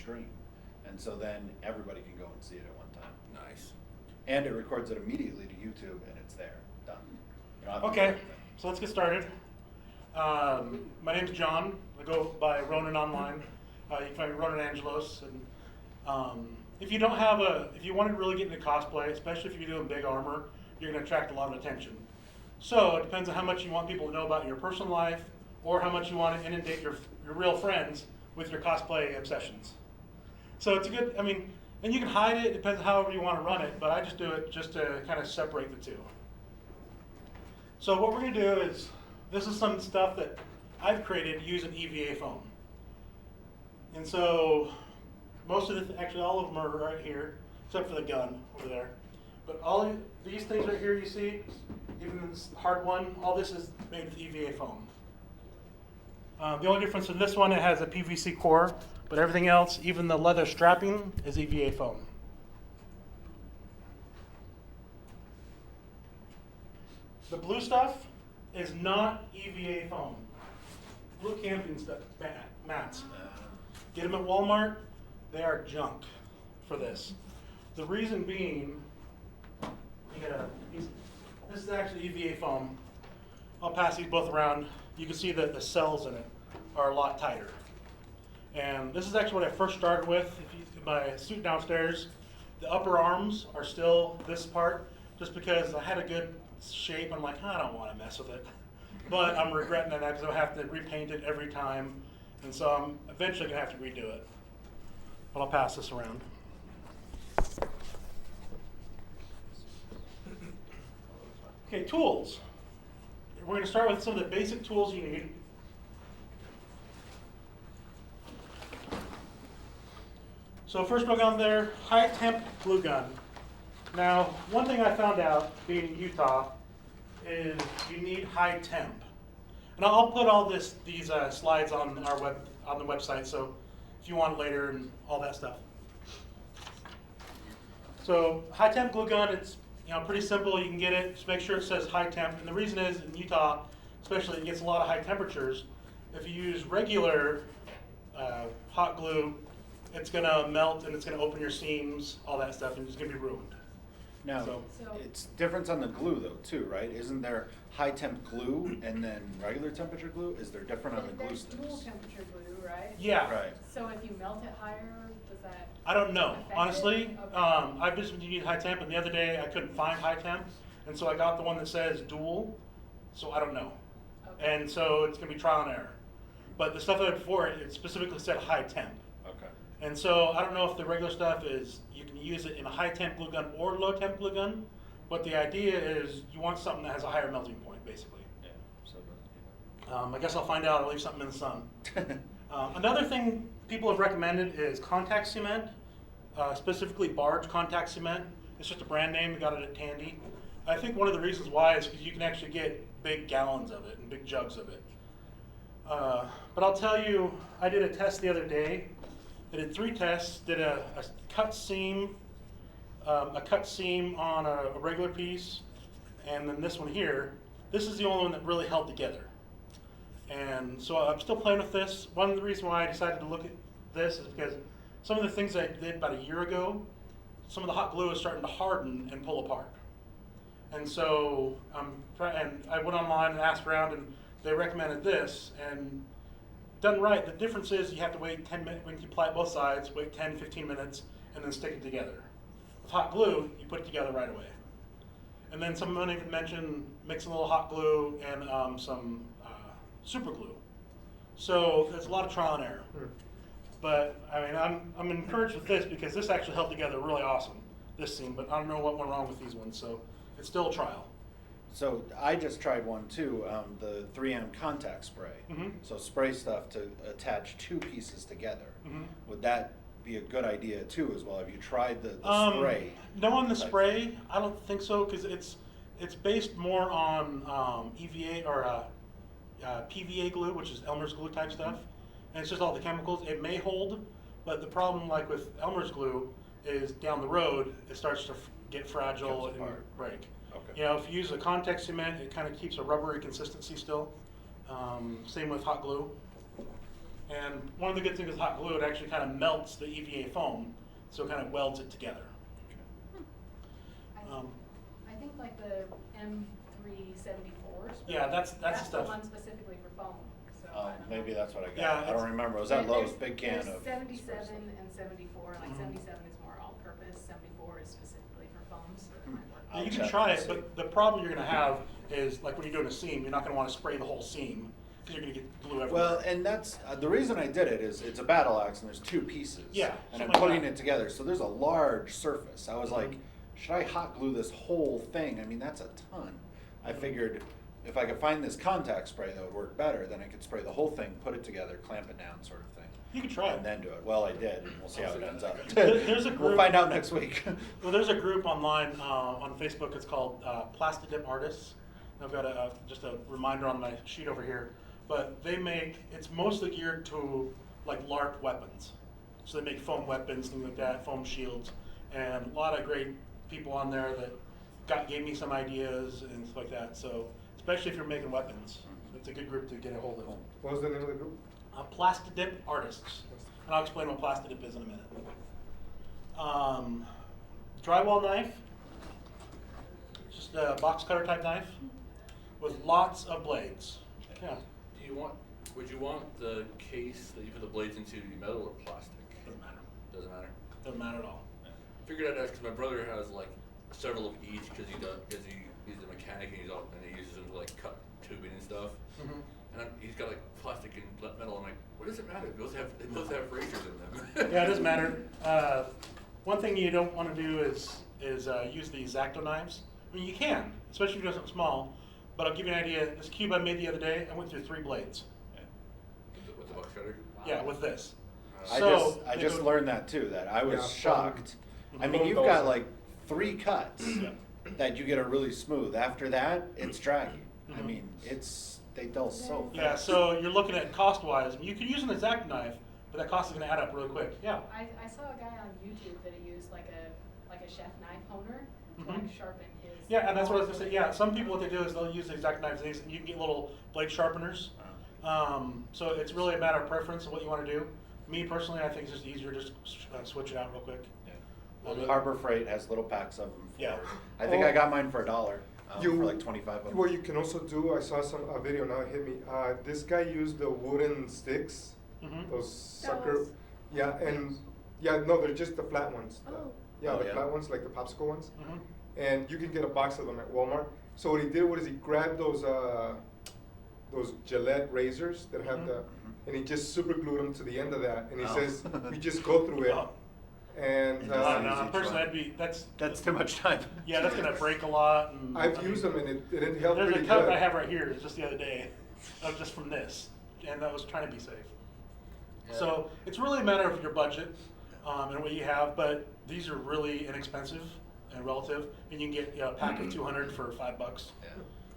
stream. And so then everybody can go and see it at one time. Nice. And it records it immediately to YouTube, and it's there, done. You don't have to do Okay, anything. so let's get started. My name's John. I go by Ronan online. You can find me Ronan Angelos. And if you want to really get into cosplay, especially if you're doing big armor, you're going to attract a lot of attention. So it depends on how much you want people to know about your personal life, or how much you want to inundate your real friends with your cosplay obsessions. So it's a good, and you can hide it, depends on however you want to run it, but I just do it just to kind of separate the two. So what we're going to do is, this is some stuff that I've created using EVA foam. And so most of actually all of them are right here, except for the gun over there. But all these things right here you see, even this hard one, all this is made with EVA foam. The only difference in this one, it has a PVC core, but everything else, even the leather strapping, is EVA foam. The blue stuff is not EVA foam. Blue camping stuff, mats. Get them at Walmart, they are junk for this. The reason being, this is actually EVA foam. I'll pass these both around. You can see that the cells in it are a lot tighter. And this is actually what I first started with. My suit downstairs, the upper arms are still this part, just because I had a good shape. I'm like, I don't want to mess with it. But I'm regretting that because I'll have to repaint it every time. And so I'm eventually going to have to redo it. But I'll pass this around. Okay, tools. We're going to start with some of the basic tools you need. So first we're on there, high temp glue gun. Now, one thing I found out being in Utah is you need high temp. And I'll put all these slides on the website, so if you want it later and all that stuff. So high temp glue gun, it's pretty simple. You can get it. Just make sure it says high temp. And the reason is in Utah, especially, it gets a lot of high temperatures. If you use regular hot glue, it's going to melt and it's going to open your seams, all that stuff, and it's going to be ruined. Now, it's difference on the glue though too, right? Isn't there high temp glue and then regular temperature glue? Is there different on the glue There's sticks? dual temperature glue, right? Yeah. Right. So if you melt it higher, does that? I don't know. affect it? Honestly, Okay. I've just been using high temp, and the other day I couldn't find high temp, and so I got the one that says dual, so I don't know. Okay. And so it's going to be trial and error. But the stuff that I had before, it specifically said high temp. Okay. And so I don't know if the regular stuff is, you can use it in a high temp glue gun or low temp glue gun, but the idea is you want something that has a higher melting point, basically. Yeah. So, I guess I'll find out. I'll leave something in the sun. Another thing people have recommended is contact cement, specifically barge contact cement. It's just a brand name. We got it at Tandy. I think one of the reasons why is because you can actually get big gallons of it and big jugs of it. But I'll tell you, I did a test the other day. I did 3 tests. Did a cut seam on a regular piece, and then this one here. This is the only one that really held together. And so I'm still playing with this. One of the reasons why I decided to look at this is because some of the things I did about a year ago, some of the hot glue is starting to harden and pull apart. And so I went online and asked around, and they recommended this. And done right, the difference is you have to wait 10 minutes when you apply it both sides, wait 10, 15 minutes, and then stick it together. With hot glue, you put it together right away. And then someone even mentioned mixing a little hot glue and some super glue. So there's a lot of trial and error. But I'm encouraged with this because this actually held together really awesome, this seam, but I don't know what went wrong with these ones, so it's still a trial. So I just tried one too, the 3M contact spray. Mm-hmm. So spray stuff to attach 2 pieces together. Mm-hmm. Would that be a good idea too as well? Have you tried the spray? No, on the spray, I don't think so, because it's based more on EVA or PVA glue, which is Elmer's glue type stuff, and it's just all the chemicals. It may hold, but the problem, like with Elmer's glue, is down the road it starts to get fragile and break. Okay. If you use a contact cement, it kind of keeps a rubbery consistency still. Same with hot glue. And one of the good things with hot glue, it actually kind of melts the EVA foam, so it kind of welds it together. I think like the M374s. Yeah, that's the That's the stuff. one specifically for foam, so I Oh, don't know. maybe that's what I got. Yeah, I it's- don't remember. It was that There's- Lowe's big can of. There's 77 and 74, like Mhm. 77 is more all-purpose, 74 is specifically for foam, so it might work. Yeah, I'll you can check try and it, see. but the problem you're going to have is, like when you're doing a seam, you're not going to want to spray the whole seam because you're going to get glue everywhere. Well, and that's the reason I did it is it's a battle axe and there's two pieces. Yeah, And I'm something like putting that. it together, so there's a large surface. I was Mhm. like, should I hot glue this whole thing? I mean, that's a ton. I figured if I could find this contact spray that would work better, then I could spray the whole thing, put it together, clamp it down, sort of thing. You can try it. And then do it. Well, I did, and we'll see how it ends up. There's a We'll group- find out next week. Well, there's a group online on Facebook. It's called Plasti Dip Artists. And I've got just a reminder on my sheet over here. But they make, it's mostly geared to like LARP weapons. So they make foam weapons, things like that, foam shields, and a lot of great people on there that gave me some ideas and stuff like that. So especially if you're making weapons, it's a good group to get a hold of. What was the name of the group? Plasti Dip Artists. And I'll explain what Plasti Dip is in a minute. Drywall knife, just a box cutter type knife with lots of blades. Yeah, Would you want the case that you put the blades into to be metal or plastic? doesn't matter. Doesn't matter. Doesn't matter at all. Figured I'd ask because my brother has like several of each because he's a mechanic and he uses them to like cut tubing and stuff. Mhm. And he's got like plastic and metal. I'm like, what does it matter? They both have razors in them. Yeah, it doesn't matter. One thing you don't want to do is use the X-Acto knives. I mean, you can, especially if you're doing something small. But I'll give you an idea. This cube I made the other day, I went through 3 blades. With the box cutter. Yeah, with this. I So, I they just go- learned that too, that I was Yeah, shocked. I mean, foam you've goes got in. like 3 cuts that you get a really smooth. After that, it's draggy. I Mhm. mean, they dull so fast. Yeah, so you're looking at cost-wise. You could use an X-Acto knife, but that cost is going to add up really quick. Yeah. I saw a guy on YouTube that he used like a chef knife honer to Mhm. like sharpen his. Yeah, and that's what I was going to say. Yeah, some people, what they do is they'll use the X-Acto knives, and you can get little blade sharpeners. So it's really a matter of preference of what you want to do. Me personally, I think it's just easier just switch it out real quick. Well, Harbor Freight has little packs of them. Yeah. I think Oh. I got mine for $1 You- for like 25 of them. What you can also do, I saw a video, now it hit me. This guy used the wooden sticks, Mhm. those sucker. Those- Yeah, and no, they're just the flat ones. Oh. Yeah, Oh, the yeah. flat ones, like the popsicle ones. Mhm. And you can get a box of them at Walmart. So what he did was he grabbed those Gillette razors that have Mhm. and he just super glued them to the end of that. And he Oh. says, you just go through it. Oh. And It I doesn't don't know. easy Personally, try. that's That's too much time. yeah, that's going to break a lot. And, I I've mean, used them and it helped There's pretty a cut good. I have right here, just the other day, just from this, and that was trying to be safe. Yeah. So it's really a matter of your budget and what you have, but these are really inexpensive and relative, and you can get a pack of 200 for $5. Yeah.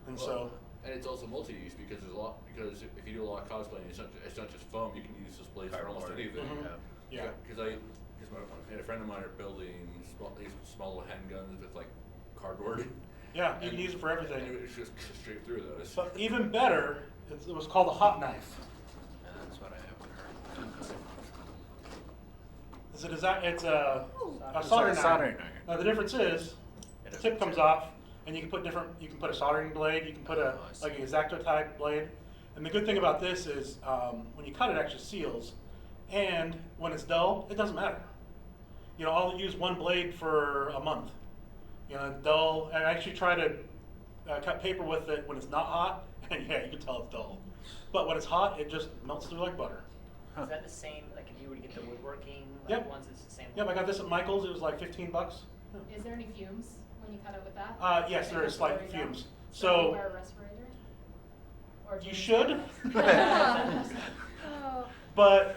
And Well, so, and it's also multi-use because if you do a lot of cosplaying, it's not just foam. You can use this blade for almost Cardboard. anything. Mhm. Yeah. Because I had a friend of mine are building these small little handguns with like cardboard. yeah, you can And- use it for And everything. it was just straight through those. But even better, it was called a hot knife. That's what I haven't heard. It's a It's soldering a soldering iron. iron. Now the difference is, It the is tip a comes tip. off, and you can put You can put a soldering blade. You can put Oh, I see. like an X-Acto type blade. And the good thing about this is, when you cut it, actually seals, and when it's dull, it doesn't matter. You know, I'll use one blade for a month. You know, dull. And I actually try to cut paper with it when it's not hot, and yeah, you can tell it's dull. But when it's hot, it just melts through like butter. Is that the same, like if you were to get the woodworking, like Yep. ones, it's the same? Yep, I got this at Michael's. It was like $15. Yeah. Is there any fumes when you cut it with that? Yes, there is slight fumes. So So you wear a respirator? Or do you should, Oh. but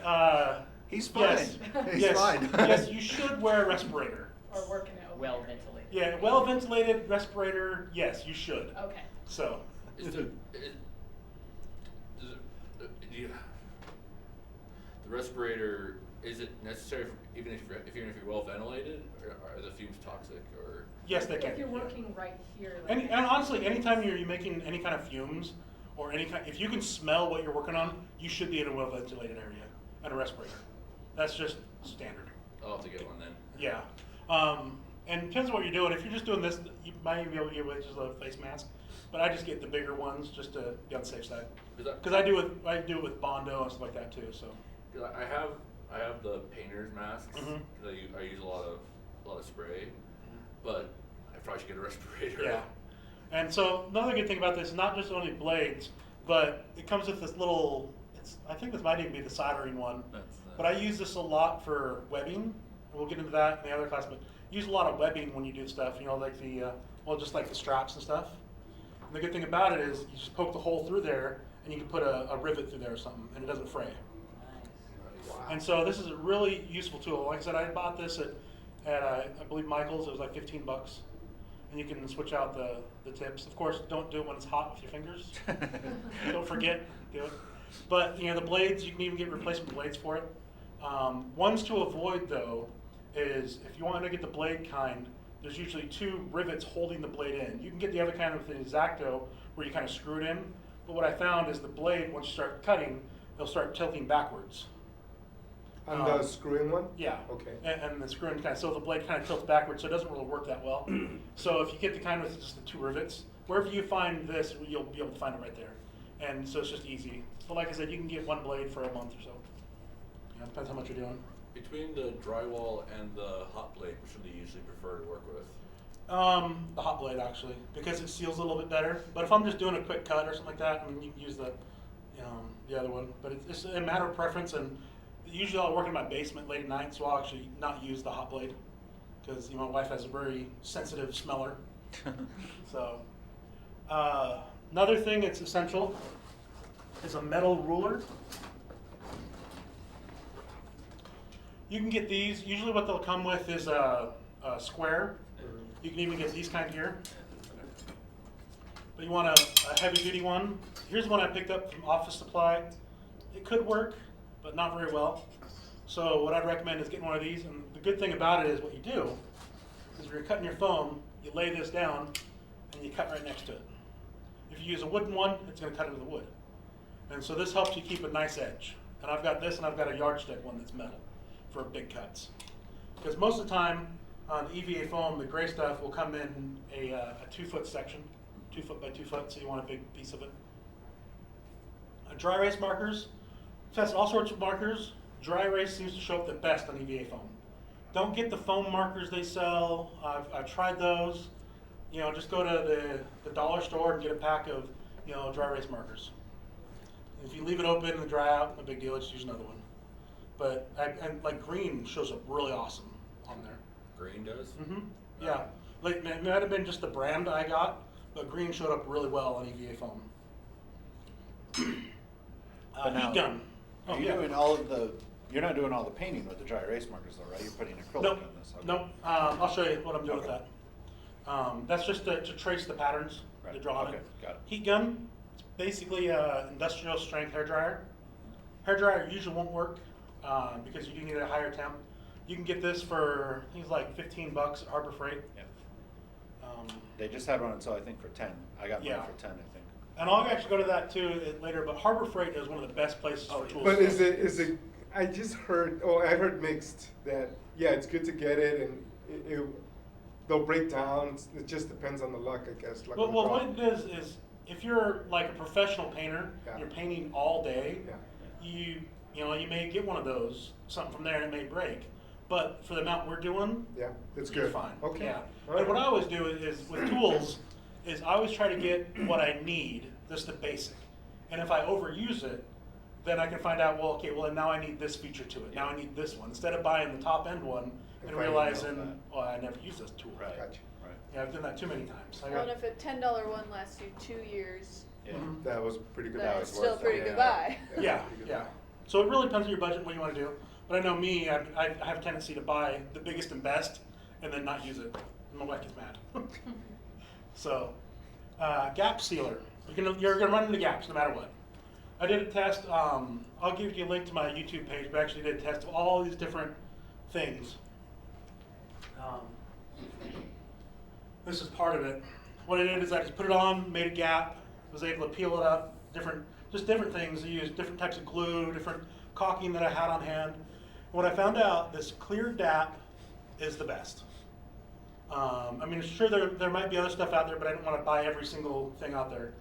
He's fine. yes, He's yes, fine. yes, you should wear a respirator. Or working it over Well here. ventilated. Yeah, well ventilated respirator. Yes, you should. Okay. So, Is the respirator, is it necessary even if you're well ventilated, or are the fumes toxic, or? yes, they can. If you're yeah. working right here. Like And honestly, anytime you're making any kind of fumes, or any kind, if you can smell what you're working on, you should be in a well-ventilated area and a respirator. That's just standard. I'll have to get one then. Yeah. And it depends on what you're doing. If you're just doing this, you might even be able to get away with just a face mask. But I just get the bigger ones just to be on the safe side. Because I do it with Bondo and stuff like that too. So. Cause I have the painter's masks. Mhm. Cause I use a lot of spray, but I probably should get a respirator. Yeah. And so another good thing about this is not just only blades, but it comes with this little. I think this might even be the soldering one. But I use this a lot for webbing. We'll get into that in the other class, but use a lot of webbing when you do stuff. You know, like just like the straps and stuff. And the good thing about it is you just poke the hole through there, and you can put a rivet through there or something, and it doesn't fray. And so this is a really useful tool. Like I said, I bought this at I believe Michael's. It was like $15, and you can switch out the tips. Of course, don't do it when it's hot with your fingers. Don't forget, do it. But you know, the blades, you can even get replacement blades for it. Ones to avoid though is if you want to get the blade kind, there's usually 2 rivets holding the blade in. You can get the other kind with the X-Acto where you kind of screw it in. But what I found is the blade, once you start cutting, it'll start tilting backwards. And the screwing one? Yeah. Okay. And the screwing kind of, so the blade kind of tilts backwards, so it doesn't really work that well. So if you get the kind with just the 2 rivets, wherever you find this, you'll be able to find it right there. And so it's just easy. But like I said, you can get 1 blade for a month or so. You know, depends how much you're doing. Between the drywall and the hot blade, which do you usually prefer to work with? The hot blade actually, because it seals a little bit better. But if I'm just doing a quick cut or something like that, I mean, you can use the other one. But it's a matter of preference, and usually I'll work in my basement late at night, so I'll actually not use the hot blade because my wife has a very sensitive smeller. So another thing that's essential is a metal ruler. You can get these. Usually what they'll come with is a square. You can even get these kind here. But you want a heavy duty one. Here's one I picked up from Office Supply. It could work, but not very well. So what I'd recommend is getting one of these. And the good thing about it is what you do is when you're cutting your foam, you lay this down and you cut right next to it. If you use a wooden one, it's going to cut into the wood. And so this helps you keep a nice edge. And I've got this, and I've got a yardstick one that's metal for big cuts. Because most of the time on the EVA foam, the gray stuff will come in a 2-foot section, 2 foot by 2 foot, so you want a big piece of it. Dry erase markers, test all sorts of markers. Dry erase seems to show up the best on EVA foam. Don't get the foam markers they sell. I've tried those. You know, just go to the dollar store and get a pack of dry erase markers. If you leave it open and dry out, no big deal. Just use another one. But and like green shows up really awesome on there. Green does? Mm-hmm. Yeah, like it might have been just the brand I got, but green showed up really well on EVA foam. But now, heat gun. Are you doing all of the? You're not doing all the painting with the dry erase markers, though, right? You're putting acrylic Nope. on this. Okay. Nope. I'll show you what I'm doing Okay. with that. That's just to trace the patterns, Right. to draw on Okay, it. got it. Heat gun, it's basically an industrial strength hair dryer. Hair dryer usually won't work because you do need a higher temp. You can get this for, I think it's like $15 at Harbor Freight. Yeah. They just had one on sale, I think, for 10. I got Yeah. mine for 10, I think. And I'll actually go to that too later, but Harbor Freight is one of the best places for tools. But is it, I just heard, I heard mixed that, yeah, it's good to get it and they'll break down. It just depends on the luck, I guess. Luck Well, of the what draw. it is if you're like a professional painter, Yeah. you're painting all day, Yeah. you may get one of those, something from there, and it may break. But for the amount we're doing, Yeah, it's you're good. fine. Okay. Yeah. All And what right. I always do is with tools, is I always try to get what I need, just the basic. And if I overuse it, then I can find out, well, now I need this feature to it. Now I need this one. Instead of buying the top end one and If I realizing, know that. oh, I never use this tool. Right. Gotcha. Right. Yeah, I've done that too many times. Well, and if a $10 one lasts you 2 years, Yeah. Mhm. That was pretty good. then was it's still a worth it. pretty Yeah. good buy. Yeah, pretty good. yeah. So it really depends on your budget and what you want to do. But I know me, I have a tendency to buy the biggest and best and then not use it. And my wife gets mad. So, gap sealer. You're gonna run into gaps no matter what. I did a test. I'll give you a link to my YouTube page. But I actually did a test of all these different things. This is part of it. What I did is I just put it on, made a gap, was able to peel it up, different things. I used different types of glue, different caulking that I had on hand. When I found out this clear DAP is the best. I mean, sure, there might be other stuff out there, but I didn't want to buy every single thing out there.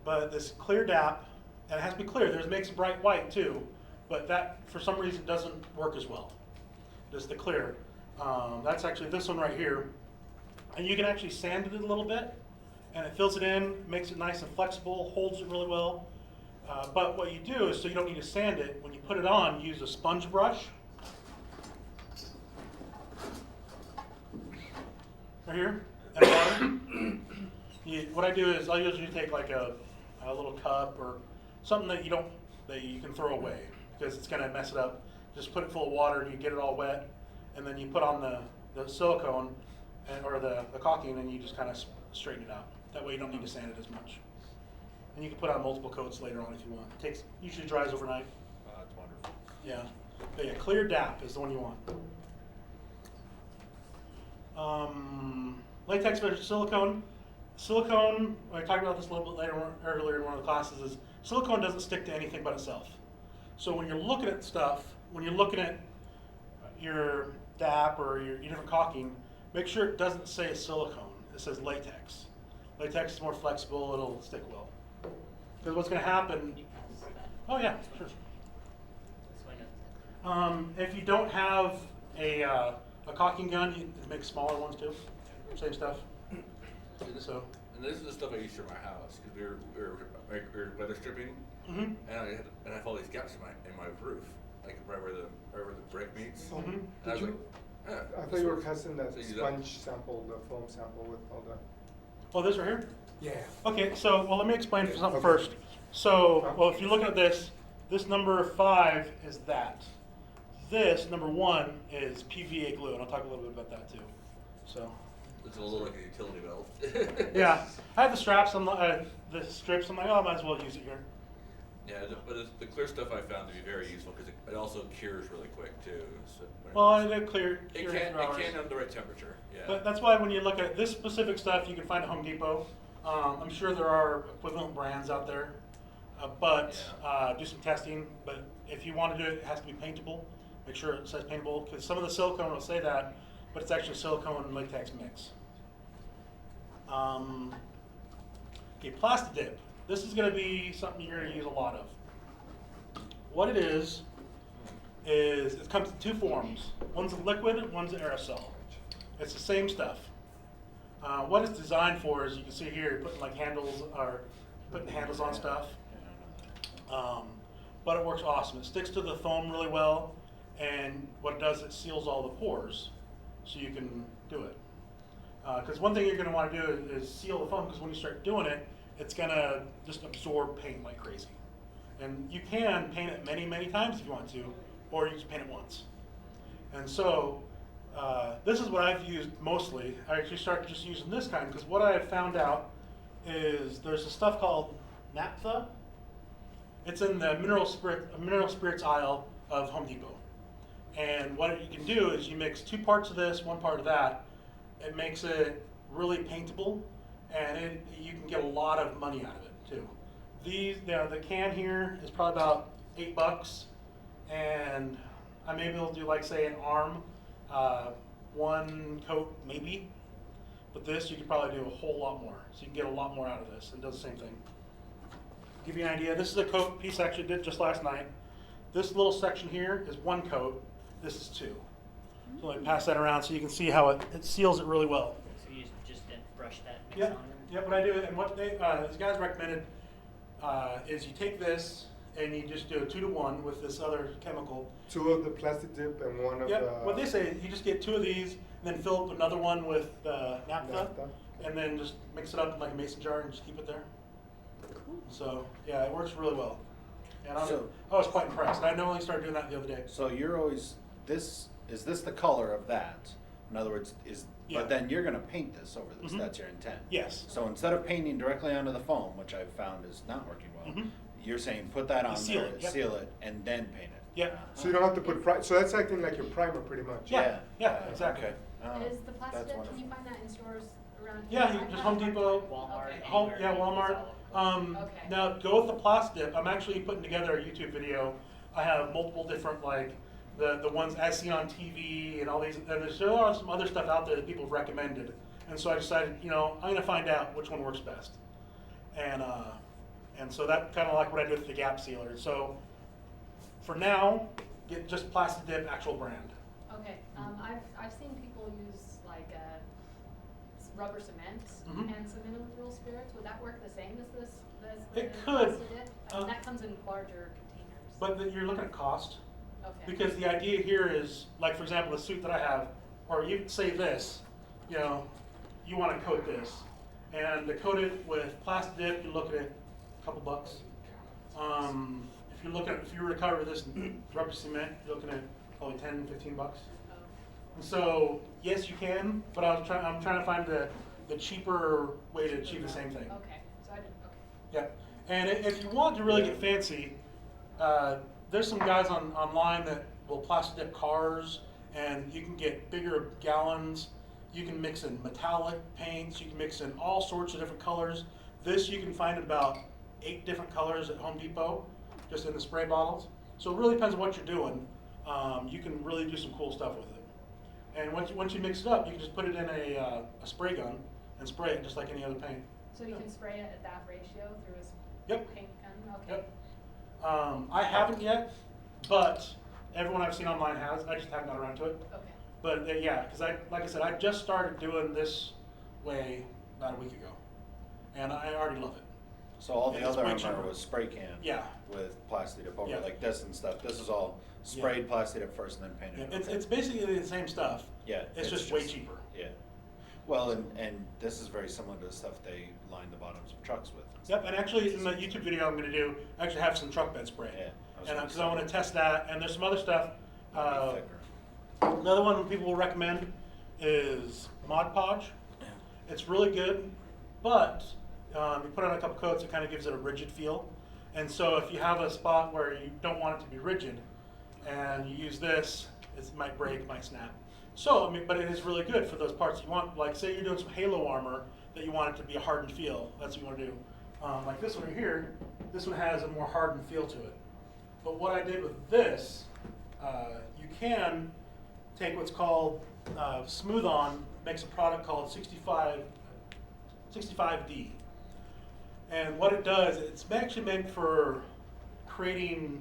But this clear DAP, and it has to be clear, it makes bright white too, but that, for some reason, doesn't work as well. Just the clear. That's actually this one right here. And you can actually sand it a little bit, and it fills it in, makes it nice and flexible, holds it really well. But what you do is, so you don't need to sand it, when you put it on, you use a sponge brush. Right here, and water. What I do is I'll usually take like a little cup or something that you can throw away because it's gonna mess it up. Just put it full of water and you get it all wet, and then you put on the silicone or the caulking, and you just kind of straighten it out. That way you don't need to sand it as much. And you can put on multiple coats later on if you want. It usually dries overnight. That's wonderful. Yeah, but yeah, clear DAP is the one you want. Latex versus silicone. Silicone, I talked about this a little bit earlier in one of the classes, is silicone doesn't stick to anything but itself. So when you're looking at stuff, when you're looking at your DAP or your different caulking, make sure it doesn't say silicone. It says latex. Latex is more flexible, it'll stick well. Because what's going to happen, oh yeah, sure. If you don't have a caulking gun, you can make smaller ones too. Same stuff. So. And this is the stuff I used for my house because we were weather stripping, Mm-hmm. and I have all these gaps in my roof, like right where the brick meets. Mm-hmm. And I was Did like, you? "Ah, I thought this you were works." testing that So you do sponge sample, the foam sample with all that. Oh, this right here? Yeah. Okay, so, well, let me explain something Okay. first. So, well, if you look at this number 5 is that. This, number 1, is PVA glue, and I'll talk a little bit about that too. So, It's a little like a utility belt. yeah, I have the straps, the strips, I'm like, oh, I might as well use it here. Yeah, but the clear stuff I found to be very useful because it also cures really quick too. So Well, it clear it in can 2 hours. under the right temperature. Yeah. But that's why when you look at this specific stuff, you can find at Home Depot. I'm sure there are equivalent brands out there, but do some testing. But if you want to do it, it has to be paintable. Make sure it says paintable, because some of the silicone will say that, but it's actually silicone and latex mix. Okay, Plasti Dip. This is going to be something you're going to use a lot of. What it is it comes in 2 forms. One's a liquid, one's an aerosol. It's the same stuff. What it's designed for is, you can see here, putting like handles on stuff. But it works awesome. It sticks to the foam really well, and what it does, it seals all the pores, so you can do it. Because one thing you're going to want to do is seal the foam, because when you start doing it, it's going to just absorb paint like crazy. And you can paint it many, many times if you want to, or you just paint it once. And so, this is what I've used mostly. I actually started just using this kind, because what I have found out is there's a stuff called naphtha. It's in the mineral spirits aisle of Home Depot. And what you can do is you mix 2 parts of this, 1 part of that. It makes it really paintable, and you can get a lot of money out of it too. The can here is probably about $8, and I may be able to do, like, say, an arm, 1 coat maybe. But this, you could probably do a whole lot more. So you can get a lot more out of this, and it does the same thing. Give you an idea, this is a coat piece I actually did just last night. This little section here is 1 coat, this is 2. So let me pass that around so you can see how it seals it really well. So you just didn't brush that mix Yep, on? yep, what I do, and what these guys recommended is you take this and you just do a 2-to-1 with this other chemical. 2 of the Plasti Dip and 1 of the. Yep, what they say is you just get 2 of these, and then fill up another one with naphtha, Naphtha. and then just mix it up in like a mason jar and just keep it there. So, yeah, it works really well. And I was quite impressed. I only started doing that the other day. So you're always, is this the color of that? In other words, Yeah. but then you're gonna paint this over this, Mhm. that's your intent? Yes. So instead of painting directly onto the foam, which I've found is not working well, Mhm. you're saying put that on seal there, it, yep. seal it, and then paint it? Yep. So you don't have to put so that's acting like your primer pretty much. Yeah, exactly. Okay. Is the plastic, That's can you wonderful. find that in stores around here? Yeah, you I've just got Home it. Depot. Walmart, Okay. Home, anywhere, yeah, it's Walmart. all- Okay. Now, go with the Plasti Dip. I'm actually putting together a YouTube video. I have multiple different, like, the ones I see on TV and all these, and there's some other stuff out there that people have recommended. And so I decided, you know, I'm gonna find out which one works best. And so that kind of like what I did with the gap sealer. So for now, get just Plasti Dip actual brand. Okay, I've seen people use like rubber cement Mhm. and some mineral spirits. Would that work the same as this? It the could. Plasti Dip? I mean, that comes in larger containers. But you're looking at cost. Okay. Because the idea here is, like for example, the suit that I have, or you say this, you know, you want to coat this, and to coat it with Plasti Dip, you're looking at a couple bucks. If you were to cover this in rubber cement, you're looking at probably 10, 15 bucks. Oh. And so yes, you can, but I'm trying to find the cheaper way to achieve the same thing. Okay, so I didn't, okay. Yeah, and if you want to really get fancy, there's some guys online that will Plasti Dip cars, and you can get bigger gallons. You can mix in metallic paints. You can mix in all sorts of different colors. This you can find in about 8 different colors at Home Depot, just in the spray bottles. So it really depends on what you're doing. You can really do some cool stuff with it. And once you mix it up, you can just put it in a spray gun and spray it just like any other paint. So you can spray it at that ratio through a Yep. paint gun? Okay. Yep. I haven't yet, but everyone I've seen online has. I just haven't got around to it. Okay. But yeah, because like I said, I just started doing this way about a week ago, and I already love it. So all the And it's other way armor cheaper. was spray can. Yeah. With Plasti Dip over Yeah. like this and stuff. This is all sprayed Plasti Dip first and then painted. It's Okay. it's basically the same stuff. Yeah. It's just way cheaper. Yeah. Well, and this is very similar to the stuff they line the bottoms of trucks with. Yep, and actually in the YouTube video I'm going to do, I actually have some truck bed spray. Yeah, I was And gonna because I say. want to test that, and there's some other stuff. It'll be thicker. Another one people will recommend is Mod Podge. It's really good, but you put on a couple coats, it kind of gives it a rigid feel. And so if you have a spot where you don't want it to be rigid, and you use this, it might break, might snap. So, I mean, but it is really good for those parts you want. Like, say you're doing some halo armor that you want it to be a hardened feel. That's what you want to do. Like this one right here, this one has a more hardened feel to it. But what I did with this, you can take what's called Smooth On, makes a product called 65D. And what it does, it's actually meant for creating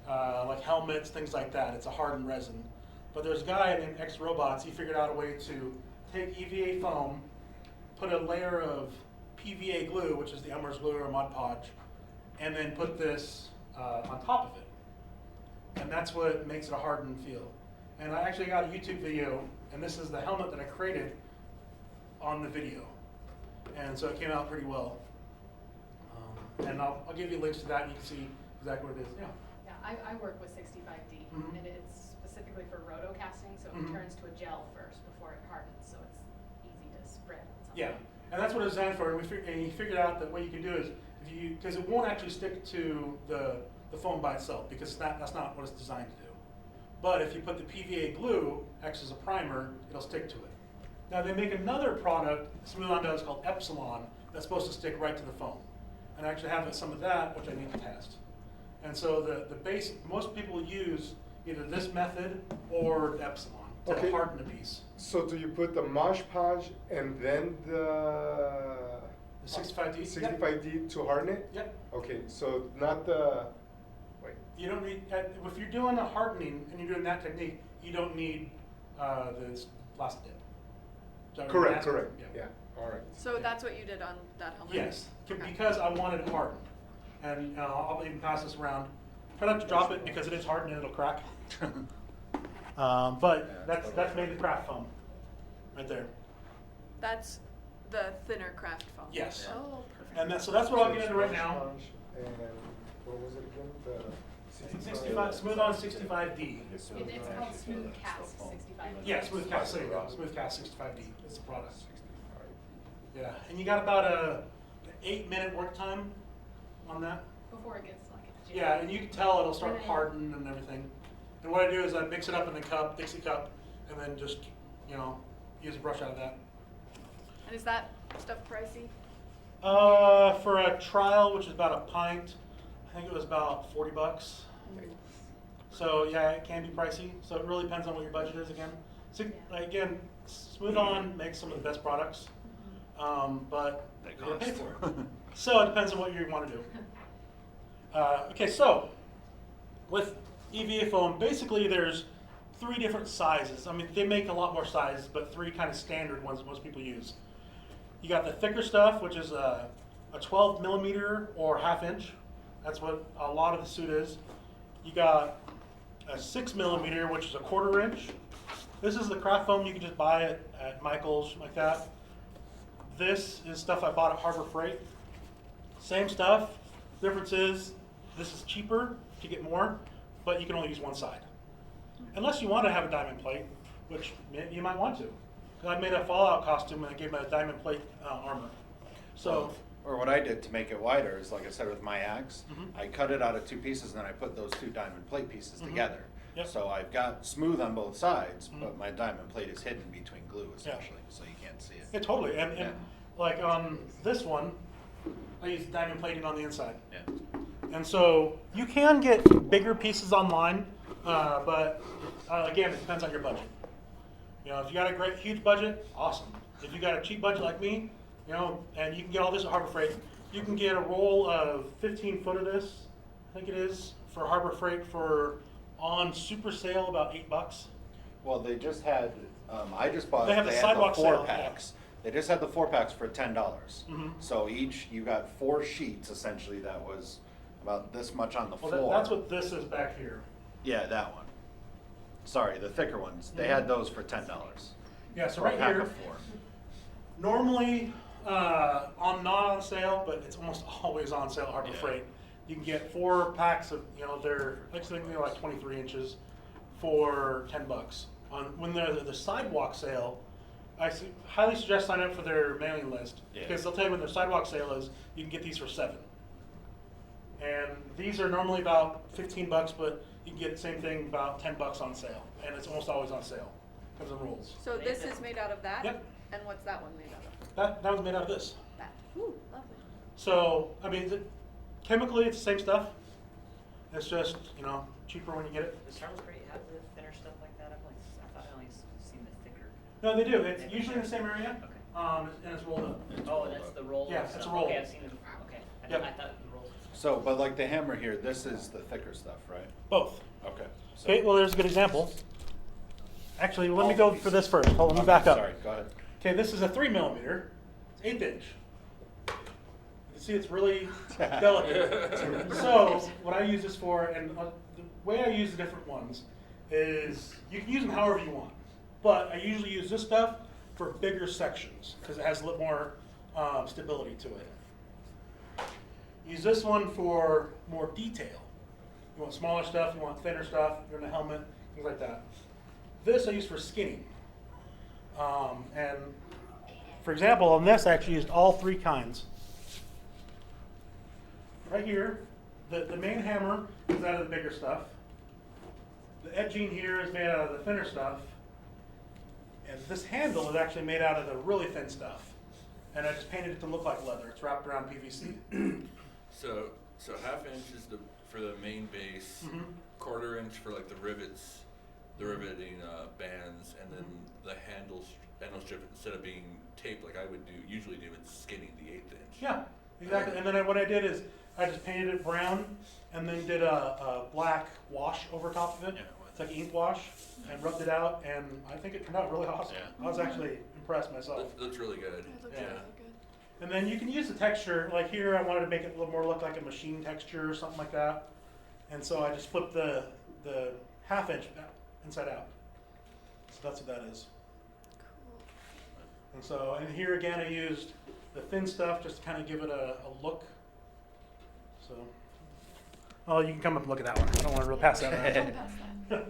like helmets, things like that. It's a hardened resin. But there's a guy named X Robots, he figured out a way to take EVA foam, put a layer of PVA glue, which is the Elmer's glue or Mod Podge, and then put this on top of it. And that's what makes it a hardened feel. And I actually got a YouTube video, and this is the helmet that I created on the video. And so it came out pretty well. And I'll give you links to that, and you can see exactly what it is. Yeah. Yeah, I work with 65D, Mhm. and it's specifically for roto casting, so it Mhm. turns to a gel first before it hardens, so it's easy to spread on something. Yeah, and that's what it's designed for. And he figured out that what you can do is, because it won't actually stick to the foam by itself, because that's not what it's designed to do. But if you put the PVA glue, acts as a primer, it'll stick to it. Now they make another product, Smooth On does, called Epsilon, that's supposed to stick right to the foam. And I actually have some of that, which I need to test. And so the base, most people use either this method or the Epsilon to Okay. harden a piece. So do you put the Mosh Podge and then the The 65D? 65D to harden it? Yep. Okay, so not the, wait, You don't need, if you're doing a hardening and you're doing that technique, you don't need this Plasti Dip. Is that what you're correct, asking? correct, yeah, all right. So that's what you did on that helmet? Yes, Okay. because I wanted it hardened. And I'll even pass this around. Try not to drop it because it is hardened and it'll crack. But that's made of craft foam, right there. That's the thinner craft foam? Yes. Oh, perfect. And so that's what I'll get into right now. And what was it again? The 65, Smooth On 65D. It's called Smooth Cast 65D. Yeah, Smooth Cast, there you go. Smooth Cast 65D, it's the product. Yeah, and you got about an 8-minute work time on that. Before it gets like a gel. Yeah, and you can tell it'll start hardening and everything. And what I do is I mix it up in the cup, Dixie cup, and then just, use a brush out of that. And is that stuff pricey? For a trial, which is about a pint, I think it was about $40. So yeah, it can be pricey. So it really depends on what your budget is again. So again, Smooth On makes some of the best products, but They you gotta pay cost. for it. So it depends on what you want to do. Okay, so with EVA foam, basically there's 3 different sizes. I mean, they make a lot more sizes, but 3 kind of standard ones most people use. You got the thicker stuff, which is a 12 millimeter or 1/2 inch. That's what a lot of the suit is. You got a 6 millimeter, which is a 1/4 inch. This is the craft foam you can just buy at Michael's, like that. This is stuff I bought at Harbor Freight. Same stuff. Difference is this is cheaper to get more, but you can only use one side. Unless you want to have a diamond plate, which you might want to. 'Cause I made a Fallout costume and I gave him a diamond plate armor. So, Or what I did to make it wider is, like I said, with my axe, Mhm. I cut it out of 2 pieces and then I put those 2 diamond plate pieces Mhm. together. Yep. So I've got smooth on both sides, Mhm. but my diamond plate is hidden between glue essentially, so you can't see it. yeah, totally. And Yeah. like on this one, I used diamond plating on the inside. Yeah. And so you can get bigger pieces online, but again, it depends on your budget. You know, if you got a great, huge budget, awesome. If you got a cheap budget like me, you know, and you can get all this at Harbor Freight, you can get a roll of 15 foot of this, I think it is, for Harbor Freight for on super sale about $8. Well, they just had, I just bought, They have the sidewalk the 4 sale, yeah. packs. They just had the 4 packs for $10. Mhm. So each, you got 4 sheets essentially that was about this much on the Well, floor. that's what this is back here. Yeah, that one. Sorry, the thicker ones. They Mhm. had those for $10. Yeah, so For a right pack here, of 4. normally not on sale, but it's almost always on sale at Harbor Yeah. Freight. You can get 4 packs of, you know, they're, I think they're like 23 inches for $10. When they're the sidewalk sale, highly suggest sign up for their mailing list. Yeah. Because they'll tell you when their sidewalk sale is, you can get these for $7. And these are normally about $15, but you can get the same thing about $10 on sale. And it's almost always on sale because of the rules. So this is made out of that? Yep. And what's that one made out of? That was made out of this. That. Ooh, lovely. So, I mean, chemically it's the same stuff. It's just, you know, cheaper when you get it. Does Harley Freight have the thinner stuff like that? I thought I only seen the thicker. No, they do. It's usually in the same area. Okay. And it's rolled up. Oh, and that's the roll. Yeah, stuff. it's a roll. Okay, I've seen them. Okay. Yep. I thought the rolls. So, but like the hammer here, this is the thicker stuff, right? Both. Okay. So- Okay, well, there's a good example. Actually, let me All go pieces. for this first. Hold on, let me Okay, back up. Sorry, go ahead. Okay, this is a 3 millimeter. It's 1/8 inch. You can see it's really delicate. So, what I use this for, and the way I use the different ones, is you can use them however you want. But I usually use this stuff for bigger sections, because it has a little more stability to it. Use this one for more detail. You want smaller stuff, you want thinner stuff, you're in a helmet, things like that. This I use for skinning. And for example, on this I actually used all 3 kinds. Right here, the main hammer is out of the bigger stuff. The edging here is made out of the thinner stuff. And this handle is actually made out of the really thin stuff. And I just painted it to look like leather. It's wrapped around PVC. So 1/2 inch is for the main base, Mhm. 1/4 inch for like the rivets, the riveting bands, and then the handle strip, instead of being taped like I would usually do, it's skinning the 1/8 inch. Yeah, exactly. And then what I did is I just painted it brown and then did a black wash over top of it. Yeah. It's like ink wash, and rubbed it out, and I think it turned out really awesome. Yeah. I was actually impressed myself. That's really good. It looks Yeah. really good. And then you can use the texture, like here I wanted to make it a little more look like a machine texture or something like that. And so I just flipped the 1/2 inch inside out. So that's what that is. And so, and here again I used the thin stuff just to kind of give it a look. So, oh, you can come up and look at that one. I don't want to real pass that around. Don't pass that.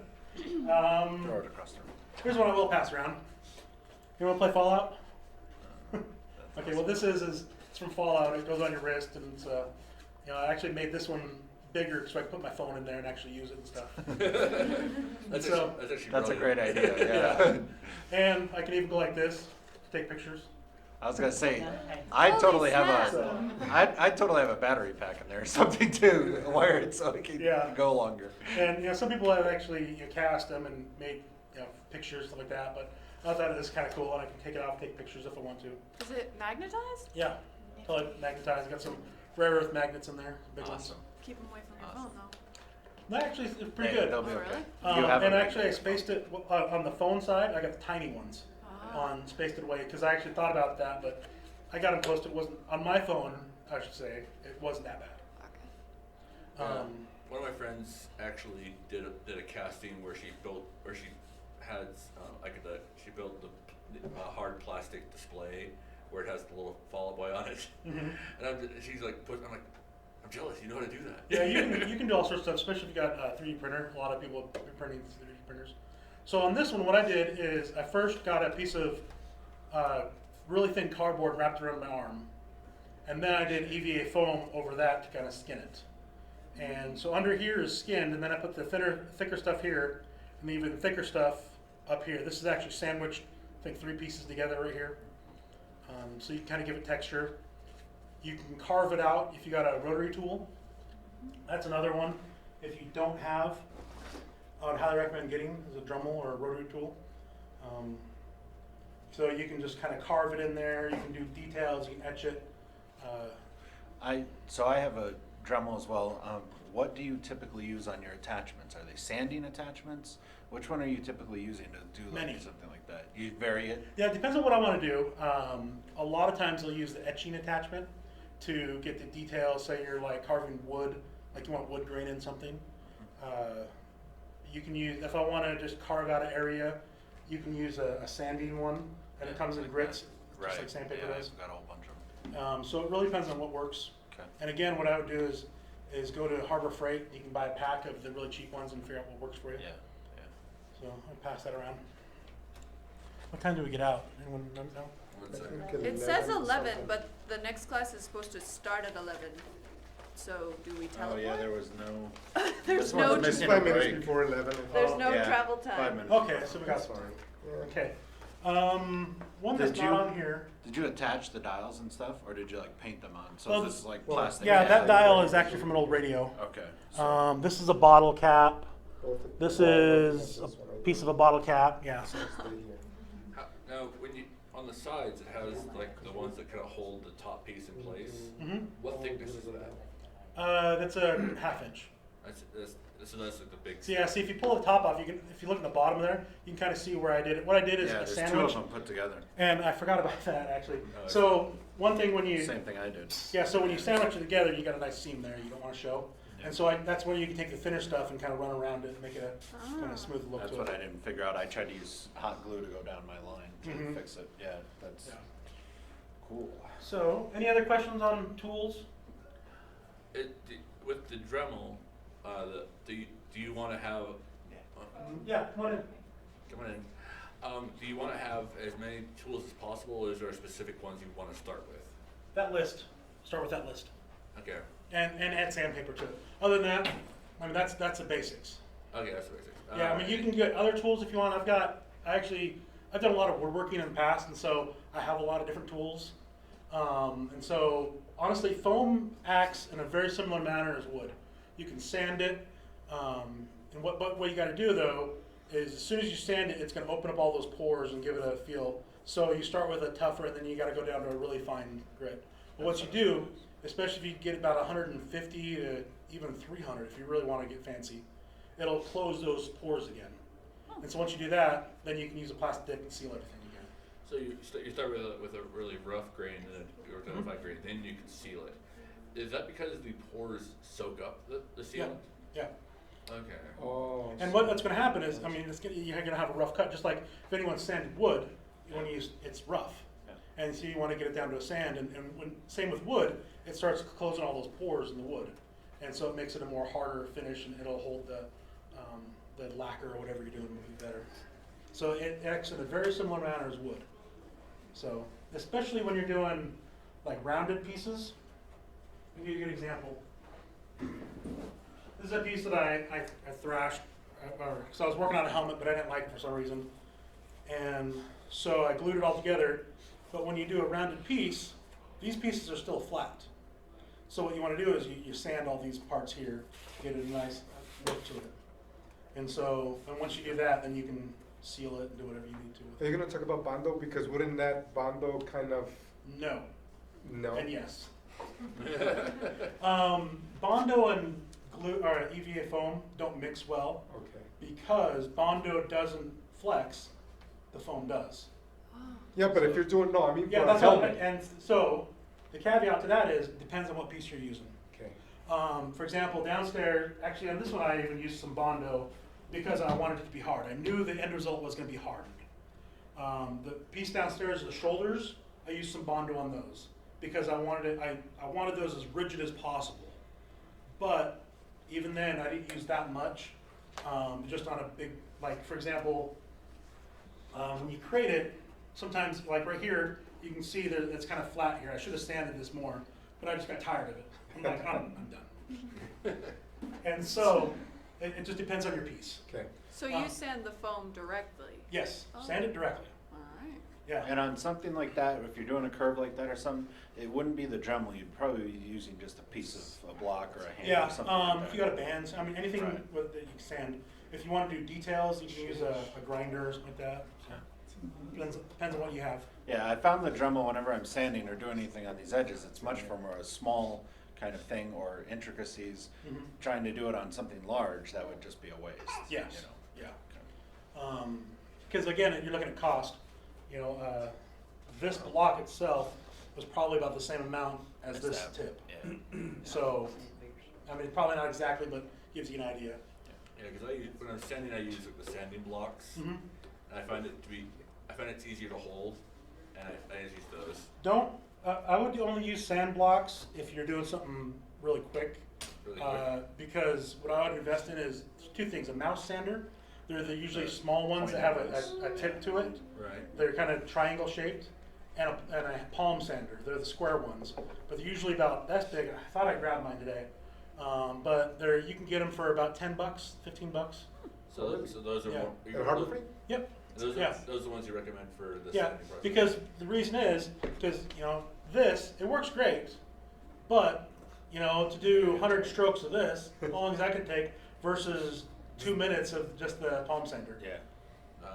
Throw it across the room. Here's one I will pass around. You want to play Fallout? Okay, well this is it's from Fallout. It goes on your wrist, and it's you know, I actually made this one bigger so I could put my phone in there and actually use it and stuff. That's So- actually That's a brilliant. great idea, yeah. And I can even go like this to take pictures. I was gonna say, Okay. I Holy totally have snap. I totally have a battery pack in there or something too, wire it so it can Yeah. go longer. And, some people have actually cast them and made, pictures, stuff like that, but I thought it was kind of cool, and I can take it off, take pictures if I want to. Is it magnetized? Yeah, totally magnetized. Got some rare earth magnets in there, big ones. Awesome. Keep them away from your Awesome. phone though. No, actually, it's pretty Hey, good. they'll be Oh, okay. really? You have And a actually, I magnet. spaced it on the phone side. I got the tiny ones Ah. spaced it away because I actually thought about that, but I got them close. It wasn't on my phone. I should say it wasn't that bad. Okay. One of my friends actually did a casting where she had she built the hard plastic display where it has the little Fall Out Boy on it, Mhm. and she's like, I'm like, I'm jealous. You know how to do that. Yeah, you can do all sorts of stuff, especially if you got a 3D printer. A lot of people are printing 3D printers. So on this one, what I did is I first got a piece of really thin cardboard wrapped around my arm, and then I did EVA foam over that to kind of skin it. And so under here is skinned, and then I put the thicker stuff here, and the even thicker stuff up here. This is actually sandwiched, I think 3 pieces together right here. So you can kind of give it texture. You can carve it out if you got a rotary tool. That's another one. If you don't have, I would highly recommend getting is a Dremel or a rotary tool. So you can just kind of carve it in there. You can do details. You can etch it. So I have a Dremel as well. What do you typically use on your attachments? Are they sanding attachments? Which one are you typically using to do Many. something like that? You vary it? Yeah, it depends on what I want to do. A lot of times they'll use the etching attachment to get the details. Say you're like carving wood, like you want wood grain in something. You can use, if I want to just carve out an area, you can use a sanding one, and it comes in like grits, that. just like sandpaper Yeah, does. I've got a whole bunch of them. So it really depends on what works. Okay. And again, what I would do is go to Harbor Freight. You can buy a pack of the really cheap ones and figure out what works for you. Yeah. So I'll pass that around. What time do we get out? Anyone know? 1 I second. think It says 11, something. but the next class is supposed to start at 11. So do we teleport? Oh yeah, there was no. There's This no one's Just missing 5 a minutes break. before 11. there's Oh, no yeah. travel 5 time. minutes. Okay, so we got That's fine. Yeah. Okay. One that's Did not you- on here. Did you attach the dials and stuff, or did you like paint them on? So Well, this is like well, plastic. Yeah, that cap. dial is actually from an old radio. Okay. So, This is a bottle cap. Both of This them. is a This one right piece here. of a bottle cap. Yeah. Stay here. Now, when you on the sides, it has like the ones that kind of hold the top piece in place. hmm What thickness is that? That's a ½ inch. So that's like the big. So yeah, see if you pull the top off, you can. If you look at the bottom there, you can kind of see where I did it. What I did is yeah, a there's sandwich, 2 of them put together. and I forgot about that actually. Oh, So one thing when you Same thing I did. yeah, so when you sandwich it together, you got a nice seam there. You don't want to show. And so that's where you can take the thinner stuff and kind of run around it and make it a kind Ah. of smooth look That's to what it. I didn't figure out. I tried to use hot glue to go down my line to Mhm. fix it. Yeah, that's Yeah. cool. So, any other questions on tools? With the Dremel, do you want to have? Yeah, come on in. Come on in. Do you want to have as many tools as possible, or is there specific ones you want to start with? That list. Start with that list, Okay. and add sandpaper to it. Other than that, I mean that's the basics. Okay, that's the basics. Yeah, I mean you can get other tools if you want. I've done a lot of woodworking in the past, and so I have a lot of different tools. And so honestly, foam acts in a very similar manner as wood. You can sand it, and what you got to do though is as soon as you sand it, it's going to open up all those pores and give it a feel. So you start with a tougher, and then you got to go down to a really fine grit. But what you do, especially if you get about 150 to even 300, if you really want to get fancy, it'll close those pores again. And so once you do that, then you can use a plastic dip and seal everything again. So you start with a really rough grain, and then you work on a fine grain, then you can seal it. Is that because the pores soak up the sealant? Yeah. Okay. Oh. And what that's going to happen is, I mean, you're going to have a rough cut, just like if anyone's sanded wood, when you use, it's rough. Yeah. And so you want to get it down to a sand, and same with wood, it starts closing all those pores in the wood. And so it makes it a more harder finish, and it'll hold the lacquer or whatever you're doing will be better. So it acts in a very similar manner as wood. So, especially when you're doing like rounded pieces. I'll give you a good example. This is a piece that I thrashed, so I was working on a helmet, but I didn't like it for some reason. And so I glued it all together, But when you do a rounded piece, these pieces are still flat. So what you want to do is you sand all these parts here, get a nice look to it. And so, and once you do that, then you can seal it and do whatever you need to with Are it. you gonna talk about Bondo? Because wouldn't that Bondo kind of, No, no? and yes. Bondo and glue, or EVA foam don't mix well Okay. because Bondo doesn't flex, the foam does. Yeah, but if you're doing, no, I mean Yeah, for a that's what, helmet. and so the caveat to that is, it depends on what piece you're using. Okay. For example, downstairs, actually on this one I even used some Bondo because I wanted it to be hard. I knew the end result was gonna be hardened. The piece downstairs, the shoulders, I used some Bondo on those because I wanted it, I wanted those as rigid as possible. But even then, I didn't use that much, just on a big, like for example, when you crate it, sometimes like right here, you can see that it's kind of flat here. I should have sanded this more, but I just got tired of it. I'm like, I'm done. And so, it just depends on your piece. Okay. So you sand the foam directly? Yes, Oh. sand it directly. All right. Yeah. And on something like that, if you're doing a curve like that or something, it wouldn't be the Dremel, you'd probably be using just a piece of a block or a hand Yeah, or something like if that. you got a band, I mean, anything Right. with, that you can sand. If you want to do details, you can use a grinder or something like that. Depends on what you have. Yeah, I found the Dremel whenever I'm sanding or doing anything on these edges, it's much for more a small kind of thing or intricacies. Mhm. Trying to do it on something large, that would just be a waste. Yes, you know. yeah. Because again, you're looking at cost. You know, this block itself was probably about the same amount as As this that, tip. yeah. So, I mean, probably not exactly, but gives you an idea. Yeah, because when I'm sanding, I use like the sanding blocks, Mhm. and I find it's easier to hold, and I just use those. Don't, I would only use sand blocks if you're doing something really quick. Really quick. Because what I would invest in is two things: a mouse sander. They're the usually Right. small ones that have a tip to it. Right. They're kind of triangle shaped, and a palm sander. They're the square ones, but they're usually about that's big. I thought I grabbed mine today, but you can get them for about $10, $15. So those are Yeah. more. And Harbor Freight? Yep. Those are Yeah. those are the ones you recommend for this Yeah, sanding process. because the reason is because this it works great, but to do 100 strokes of this, how long as that could take versus 2 minutes of just the palm sander. Yeah.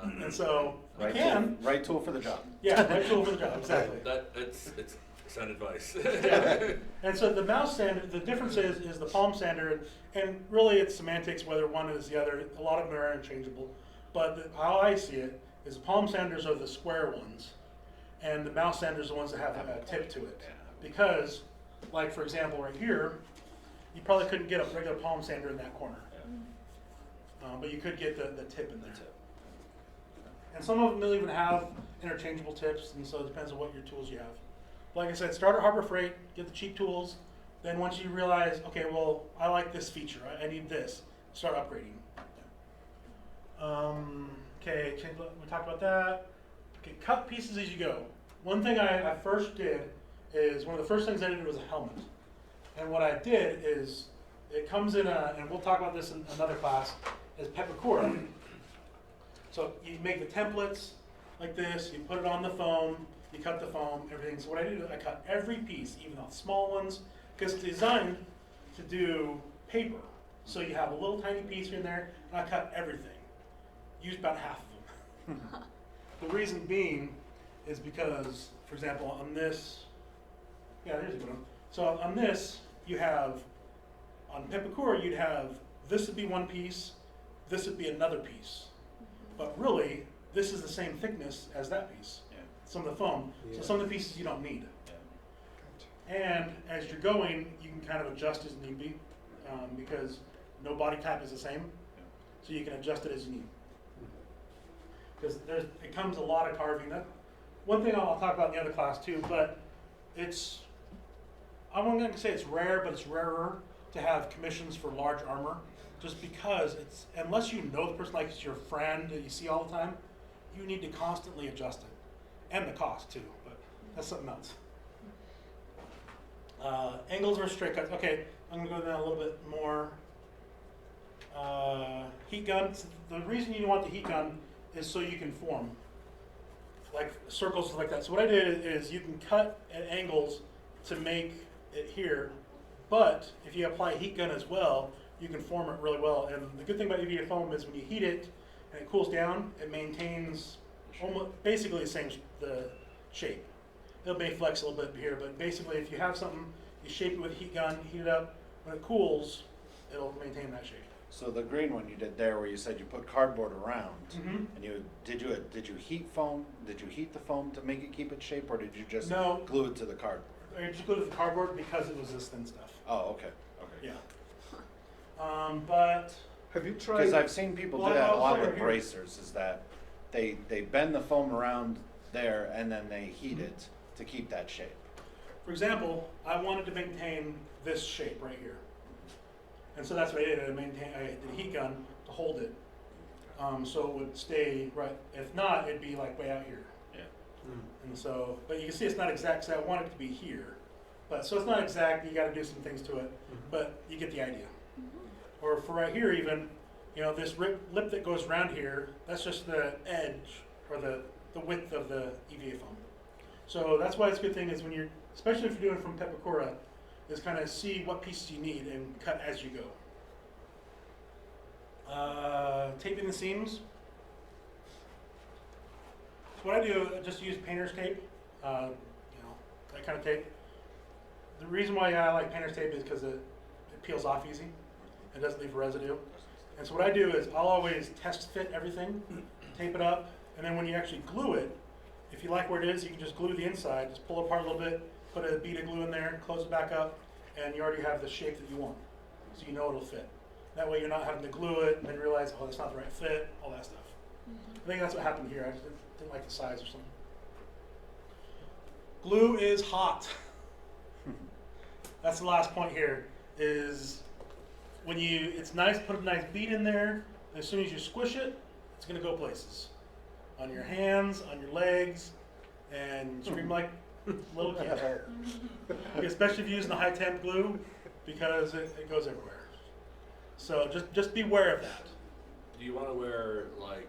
And so you Right can, tool, right tool for the job. yeah, right tool for the job, exactly. It's sound advice. Yeah. And so the mouse sander, the difference is the palm sander, and really it's semantics whether one is the other. A lot of them are interchangeable, but how I see it is the palm sanders are the square ones, and the mouse sanders are the ones that have a tip to it. Because, like for example, right here, you probably couldn't get a regular palm sander in that corner, but you could get the tip in there. And some of them will even have interchangeable tips, and so it depends on what your tools you have. Like I said, start at Harbor Freight, get the cheap tools. Then once you realize, okay, well, I like this feature, I need this, start upgrading. Okay, we talked about that. Okay, cut pieces as you go. One thing I first did is, one of the first things I did was a helmet. And what I did is, it comes in and we'll talk about this in another class, is peppercorn. So you make the templates like this, you put it on the foam, you cut the foam, everything. So what I did is I cut every piece, even the small ones, because it's designed to do paper. So you have a little tiny piece here and there, and I cut everything. Used about half of them. The reason being is because, for example, on this, yeah, there's a good one. So on this, you have, on Pepakura, you'd have, this would be one piece, this would be another piece. But really, this is the same thickness as that piece, some of the foam. So some of the pieces you don't need. And as you're going, you can kind of adjust as need be, because no body type is the same. So you can adjust it as you need. Because it comes a lot of carving. One thing I'll talk about in the other class too, but I'm not going to say it's rare, but it's rarer to have commissions for large armor, just because unless you know the person, like it's your friend that you see all the time, you need to constantly adjust it. And the cost too, but that's something else. Angles versus straight cuts. Okay, I'm going to go down a little bit more. Heat guns. The reason you want the heat gun is so you can form. like circles like that. So what I did is you can cut at angles to make it here, but if you apply a heat gun as well, you can form it really well. And the good thing about EVA foam is when you heat it and it cools down, it maintains almost basically the shape. It may flex a little bit here, but basically if you have something, you shape it with a heat gun, heat it up, when it cools, it'll maintain that shape. So the green one you did there, where you said you put cardboard around, Mhm. and did you heat foam? Did you heat the foam to make it keep its shape, or did you just No. glue it to the cardboard? I just glued it to the cardboard because it was this thin stuff. Oh, okay, okay. Yeah. But Have you tried? Because I've seen people Well, do that a I'll lot show with you here. bracers, is that they bend the foam around there and then they heat it to keep that shape. for example, I wanted to maintain this shape right here. And so that's what I did. I did a heat gun to hold it. So it would stay right. If not, it'd be like way out here. Yeah. And so, but you can see it's not exact, so I want it to be here. But, so it's not exact, you gotta do some things to it, but you get the idea. Or for right here even, this lip that goes around here, that's just the edge, or the width of the EVA foam. So that's why it's a good thing is when you're, especially if you're doing it from Pepakura, is kind of see what pieces you need and cut as you go. Taping the seams. So what I do, I just use painter's tape, that kind of tape. The reason why I like painter's tape is because it peels off easy. It doesn't leave residue. And so what I do is I'll always test fit everything, tape it up, and then when you actually glue it, if you like where it is, you can just glue the inside, just pull it apart a little bit, put a bead of glue in there, close it back up, and you already have the shape that you want. So you know it'll fit. That way you're not having to glue it and then realize, oh, that's not the right fit, all that stuff. I think that's what happened here. I just didn't like the size or something. Glue is hot. That's the last point here, is when it's nice, put a nice bead in there, and as soon as you squish it, it's gonna go places. On your hands, on your legs, and scream like a little kid. Especially if you're using the high temp glue, because it goes everywhere. So just beware of that. Do you want to wear like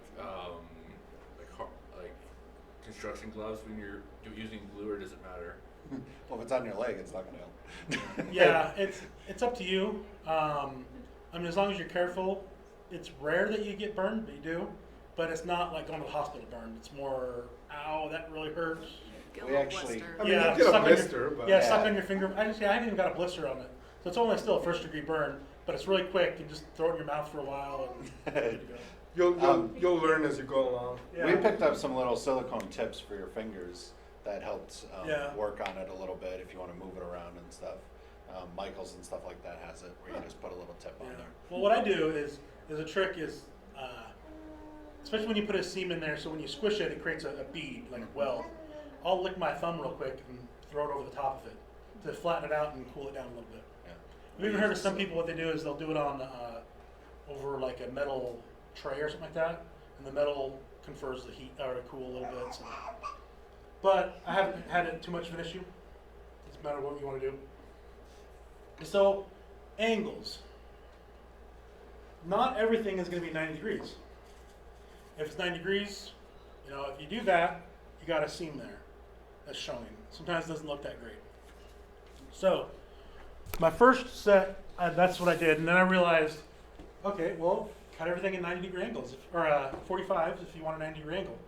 construction gloves when you're using glue, or does it matter? Well, if it's on your leg, it's not gonna help. Yeah, it's up to you. As long as you're careful, it's rare that you get burned, but you do. But it's not like going to the hospital burned. It's more, ow, that really hurts. Get a We little actually- blister. I mean, Yeah, you get suck a on your- blister, but Yeah, suck on your finger. I haven't even got a blister on it. So it's only still a first degree burn, but it's really quick. You just throw it in your mouth for a while and good to go. you'll learn as you go along. Yeah. We picked up some little silicone tips for your fingers that helped Yeah. work on it a little bit if you want to move it around and stuff. Michael's and stuff like that has it, where you just put a little tip on Yeah. there. Well, what I do is a trick is, especially when you put a seam in there, so when you squish it, it creates a bead, like a weld. I'll lick my thumb real quick and throw it over the top of it to flatten it out and cool it down a little bit. Yeah. I've even heard of some people, what they do is they'll do it on over like a metal tray or something like that, and the metal confers the heat or cool a little bit. So. But I haven't had it too much of an issue. Doesn't matter what you want to do. So, angles. Not everything is going to be 90 degrees. If it's 90 degrees, if you do that, you got a seam there that's showing. Sometimes it doesn't look that great. So, my first set, that's what I did, and then I realized, okay, well, cut everything in 90-degree angles, or 45s if you want a 90-degree angle.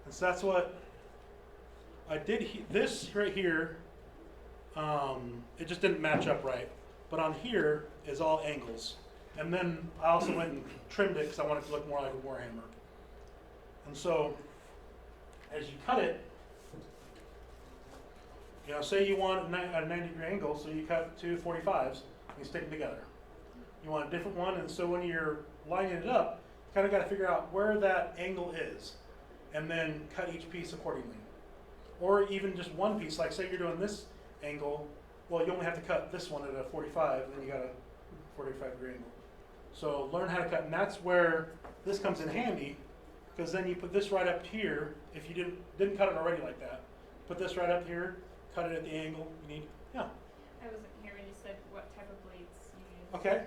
And so that's what I did. This right here, it just didn't match up right. But on here is all angles. And then I also went and trimmed it because I wanted it to look more like a Warhammer. And so, as you cut it, say you want a 90-degree angle, so you cut two 45s, and you stick them together. You want a different one, and so when you're lining it up, you kind of got to figure out where that angle is, and then cut each piece accordingly. Or even just one piece, like say you're doing this angle, well, you only have to cut this one at a 45, and then you got a 45-degree angle. So learn how to cut, and that's where this comes in handy, because then you put this right up here. If you didn't cut it already like that, put this right up here, cut it at the angle you need. Yeah. I wasn't here when you said what type of blades you use. Okay.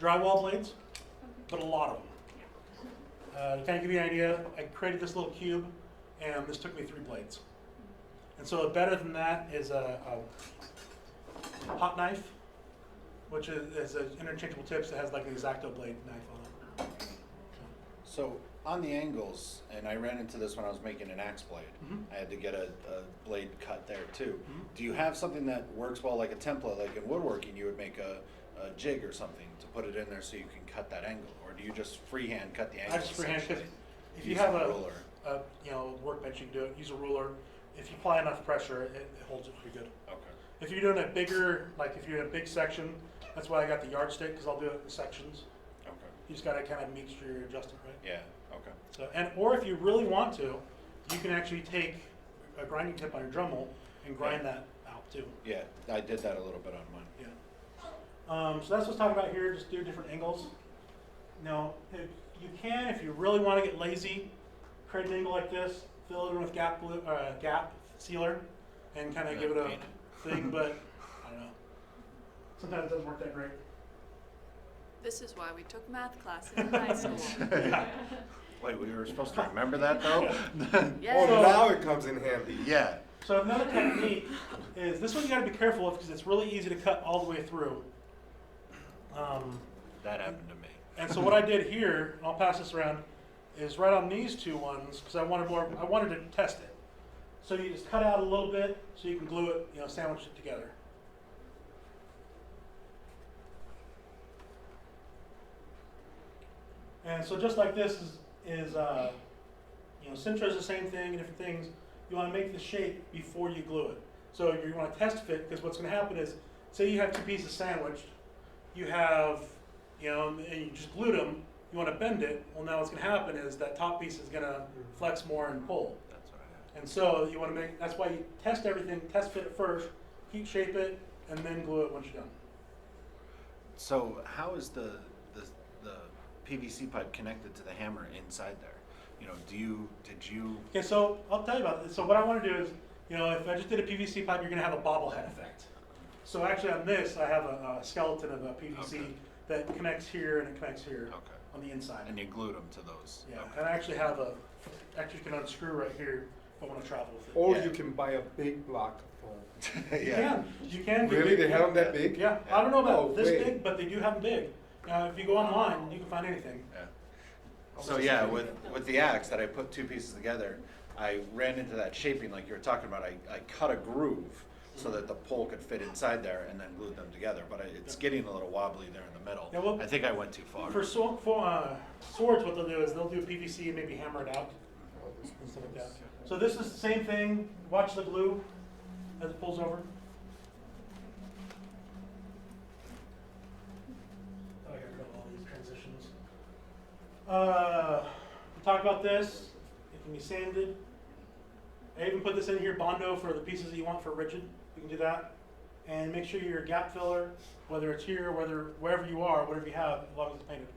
Drywall blades, but a lot of them. To kind of give you an idea, I created this little cube, and this took me 3 blades. And so better than that is a hot knife, which is an interchangeable tips that has like an X-Acto blade knife on it. So on the angles, and I ran into this when I was making an axe blade. Mhm. I had to get a blade cut there too. Mhm. Do you have something that works well like a template, like in woodworking you would make a jig or something to put it in there so you can cut that angle? Or do you just freehand cut the angle? I just freehand, because essentially? if you Use have a a ruler. workbench, you can do it. Use a ruler. If you apply enough pressure, it holds it pretty good. Okay. If you're doing a bigger, like if you're in a big section, that's why I got the yardstick, because I'll do it in sections. Okay. You just gotta kind of make sure you're adjusting right. Yeah. Okay. So, or if you really want to, you can actually take a grinding tip on your Dremel and grind that out too. Yeah, I did that a little bit on mine. Yeah. So that's what's talking about here. Just do different angles. Now, if you can, if you really want to get lazy, create an angle like this, fill it in with gap glue, gap sealer, and kind of give it a Paint thing. But I don't know. Sometimes it doesn't work that great. This is why we took math class in high school. Yeah. Wait, we were supposed to remember that though? Yeah. Oh, So- now it comes in handy. Yeah. So another technique is this one you got to be careful of because it's really easy to cut all the way through. That happened to me. And so what I did here, and I'll pass this around, is right on these 2 ones because I wanted to test it. So you just cut out a little bit so you can glue it, sandwich it together. And so just like this is Sintra is the same thing and different things. You want to make the shape before you glue it. So you want to test fit because what's going to happen is, say you have 2 pieces sandwiched, you have, and you just glued them. You want to bend it. Well, now what's going to happen is that top piece is going to flex more and pull. That's what I And so you want to make. That's why you test everything, test fit it first, heat shape it, and then glue it once you're done. So how is the PVC pipe connected to the hammer inside there? Did you? Okay, so I'll tell you about this. So what I want to do is, if I just did a PVC pipe, you're going to have a bobblehead effect. So actually on this, I have a skeleton of a PVC Okay. that connects here and it connects here Okay. on the inside. And you glued them to those? Yeah, Okay. and I actually have actually can unscrew right here if I want to travel with it. Or Yeah. you can buy a big block of foam. You can. get Really? big- They have them that big? Yeah, I don't know about No this way. big, but they do have them big. If you go online, you can find anything. Yeah. So yeah, with the axe that I put 2 pieces together, I ran into that shaping like you were talking about. I cut a groove so that the pole could fit inside there and then glued them together. But it's getting a little wobbly there in the middle. Yeah, well, I think I went too far. For swords, what they'll do is they'll do PVC and maybe hammer it out and stuff like that. So this is the same thing. Watch the glue as it pulls over. Oh, I gotta go all these transitions. We talked about this. It can be sanded. I even put this in here, Bondo, for the pieces that you want for rigid. You can do that. And make sure your gap filler, whether it's here, wherever you are, whatever you have, as long as it's painted.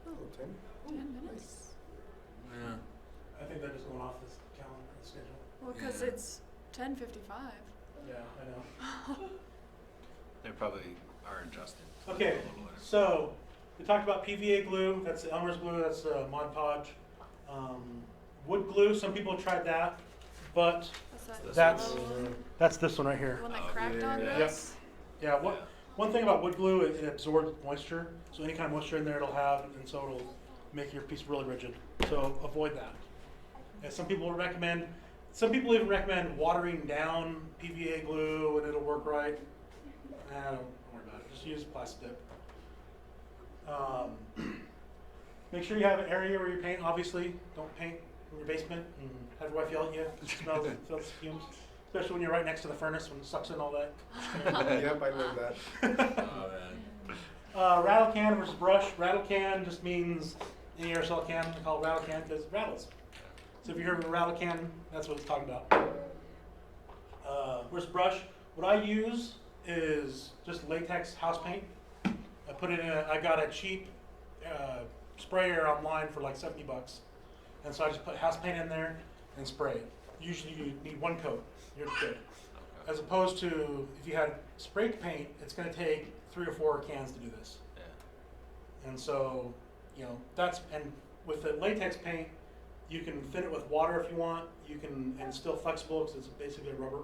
Oh, 10. 10 minutes. Yeah. I think they're just going off this calendar schedule. Well, because Yeah. it's 10:55. Yeah, I know. They probably are adjusting. Okay, A little later. so we talked about PVA glue. That's the Elmer's glue. That's Mod Podge. Wood glue. Some people have tried that, but What's that? That's- yellow one? that's this one right The here. one that Oh, cracked on yeah. us? Yeah. One thing about wood glue, it absorbs moisture. So any kind of moisture in there, it'll have, and so it'll make your piece really rigid. So avoid that. And some people even recommend watering down PVA glue and it'll work right. Don't worry about it. Just use Plasti Dip. Make sure you have an area where you paint. Obviously, don't paint in your basement and have your wife yell at you. It smells fumes. Especially when you're right next to the furnace when it sucks in all that. Yep, I love that. Oh, man. Rattle can versus brush. Rattle can just means any aerosol can. I call it rattle can because it rattles. So if you hear of a rattle can, that's what it's talking about. Versus brush. What I use is just latex house paint. I put it in. I got a cheap sprayer online for like $70, and so I just put house paint in there and spray it. Usually you need 1 coat. You're good. As opposed to if you had spray paint, it's going to take 3 or 4 cans to do this. Yeah. And so, that's, and with the latex paint, you can thin it with water if you want. You can, and it's still flexible because it's basically rubber,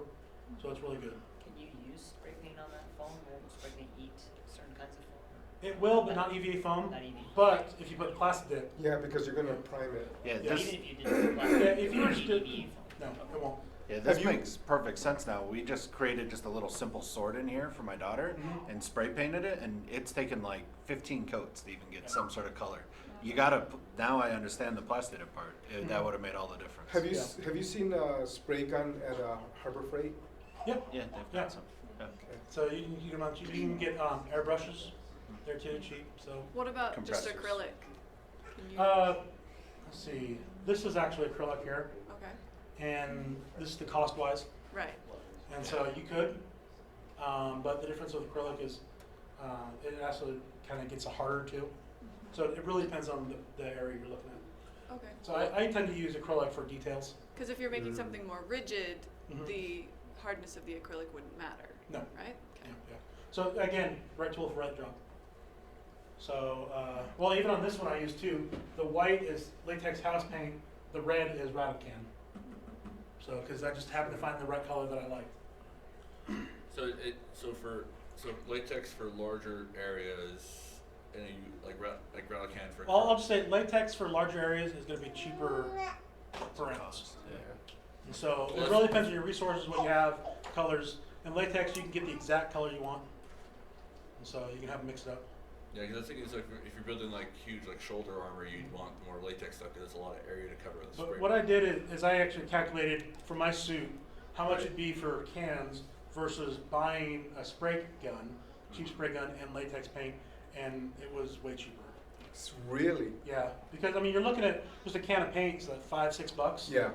so it's really good. Can you use spray paint on that foam? Will spray paint eat certain kinds of foam? It will, but not EVA foam. Not EVA. But if you put Plasti Dip, Yeah, because you're gonna prime it. Yeah, Yeah. this, Even if you did plastic, Yeah, if you or just did- EVA foam. no, it won't. yeah, this Have you- makes perfect sense now. We just created just a little simple sword in here for my daughter Mhm. and spray painted it, and it's taken like 15 coats to even get some sort of color. You gotta, now I understand the plastic part. That would have made all the difference. Have you seen a spray gun at Harbor Freight? Yep. Yeah, they've Yeah. got some. Yeah. Okay. So you can get airbrushes. They're too cheap. So What about just Compressors. acrylic? Can you, let's see. This is actually acrylic here, okay, and this is the cost wise. right. And so you could, but the difference with acrylic is it actually kind of gets harder too. So it really depends on the area you're looking at. Okay. So I tend to use acrylic for details. Because if you're making something more rigid, Mhm. the hardness of the acrylic wouldn't matter, No. right? Yeah, yeah. So again, right tool for right job. So, well, even on this one I use too. The white is latex house paint. The red is Radican. So, because I just happened to find the right color that I liked. So latex for larger areas, and you like Radican for. I'll just say latex for larger areas is going to be cheaper per ounce. Yeah. And so Well, it really depends on your resources, what you have, colors. In latex, you can get the exact color you want. And so you can have them mix it up. Yeah, because I was thinking it's like if you're building like huge like shoulder armor, you'd want more latex stuff because there's a lot of area to cover with the spray. But what I did is I actually calculated for my suit how much it'd be for cans versus buying a spray gun, cheap spray gun, and latex paint, and it was way cheaper. It's really, Yeah, because I mean, you're looking at just a can of paint, it's like $5-6. yeah.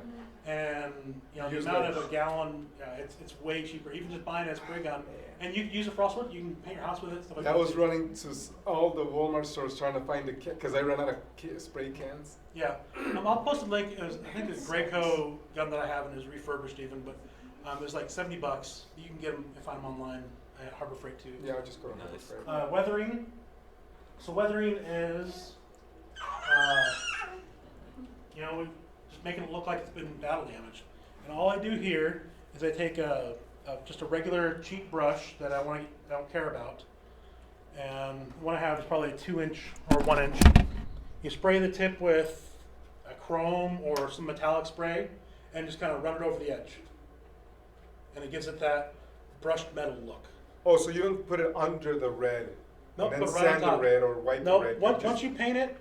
And you know the Use amount like- of a gallon, yeah, it's way cheaper. Even just buying a spray gun, and you can use it for all sorts. You can paint your house with it. Stuff like I that was too. running to all the Walmart stores trying to find the because I ran out of spray cans. Yeah, I'll post a link. It was, I think it's a Graco gun that I have, and it was refurbished even, but it was like $70. You can get them if I'm online at Harbor Freight too. Yeah, I'll just go to Harbor Nice. Freight. Weathering. So weathering is, you know, just making it look like it's been battle damaged. And all I do here is I take just a regular cheap brush that I don't care about, and what I have is probably a 2-inch or 1-inch. You spray the tip with a chrome or some metallic spray, and just kind of run it over the edge, and it gives it that brushed metal look. Oh, so you don't put it under the red, Nope, and then but right on sand the top. red or wipe No, the red. once you paint it,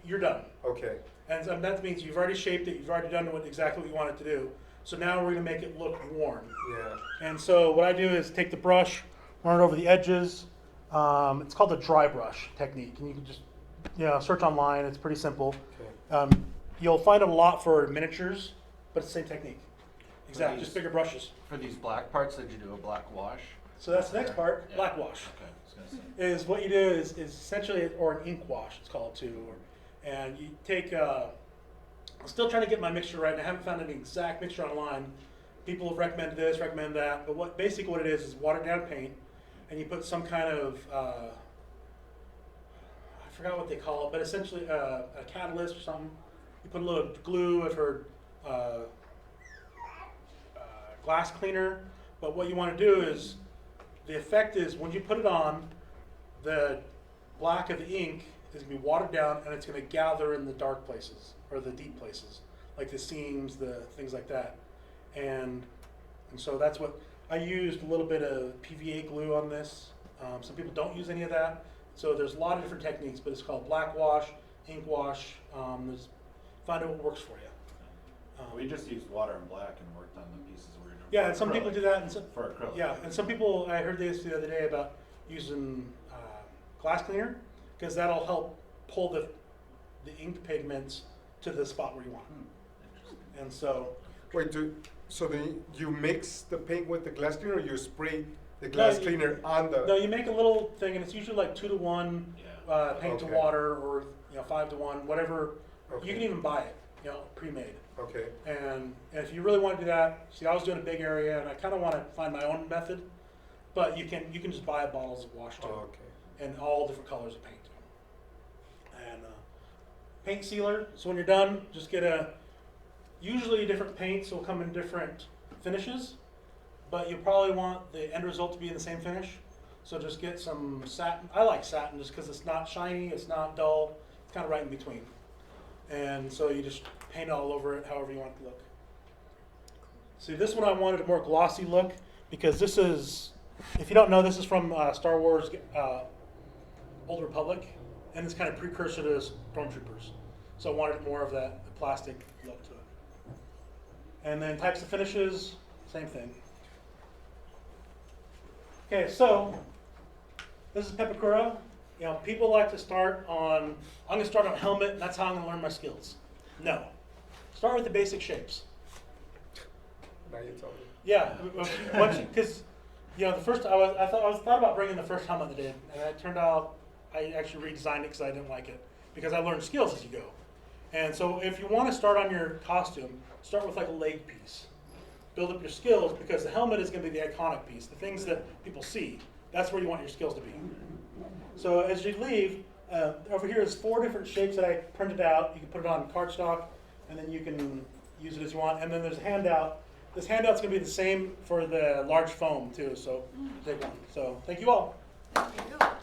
you're done. Okay. And so that means you've already shaped it, you've already done exactly what you want it to do. So now we're gonna make it look worn. Yeah. And so what I do is take the brush, run it over the edges. It's called the dry brush technique, and you can just search online. It's pretty simple. Okay. You'll find it a lot for miniatures, but it's the same technique. Exactly, just bigger brushes. For these black parts, did you do a black wash? So that's the next part, Yeah. black wash. Okay, I was gonna say. Is what you do is essentially, or an ink wash, it's called too. And you take, I'm still trying to get my mixture right, and I haven't found an exact mixture online. People have recommended this, recommend that, but basically what it is watered down paint, and you put some kind of, I forgot what they call it, but essentially a catalyst or something. You put a little glue, I've heard, glass cleaner, but what you want to do is, the effect is when you put it on, the black of the ink is going to be watered down, and it's going to gather in the dark places or the deep places, like the seams, the things like that. And so that's what I used. A little bit of PVA glue on this. Some people don't use any of that. So there's a lot of different techniques, but it's called black wash, ink wash. Find out what works for you. We just used water and black and worked on the pieces we were doing. Yeah, for and some people acrylic. do that. And some, For acrylic. yeah, and some people, I heard this the other day about using glass cleaner, because that'll help pull the ink pigments to the spot where you want them. And so, Wait, you mix the paint with the glass cleaner, or you spray the glass you- cleaner on the? no, you make a little thing, and it's usually like 2-to-1 Yeah. paint to Okay. water, or 5-to-1, whatever. Okay. You can even buy it, pre-made. Okay. And if you really want to do that, see, I was doing a big area, and I kind of want to find my own method, but you can just buy bottles of wash too, Oh, okay. and all different colors of paint too. And paint sealer. So when you're done, just get usually different paints will come in different finishes, but you probably want the end result to be in the same finish. So just get some satin. I like satin just because it's not shiny, it's not dull, it's kind of right in between. And so you just paint all over it however you want it to look. See, this one I wanted a more glossy look because this is, if you don't know, this is from Star Wars Old Republic, and it's kind of precursor to Stormtroopers. So I wanted more of that plastic look to it. And then types of finishes, same thing. Okay, so this is Pepakura. You know, people like to start on, I'm going to start on helmet, and that's how I'm going to learn my skills. No. Start with the basic shapes. Now you tell me. Yeah, because you know, the first I thought about bringing the first helmet that I did, and it turned out I actually redesigned it because I didn't like it because I learned skills as you go. And so if you want to start on your costume, start with like a leg piece. Build up your skills because the helmet is going to be the iconic piece, the things that people see. That's where you want your skills to be. So as you leave, over here is 4 different shapes that I printed out. You can put it on cardstock, and then you can use it as you want. And then there's a handout. This handout's going to be the same for the large foam too, so take one. So thank you all. Thank you.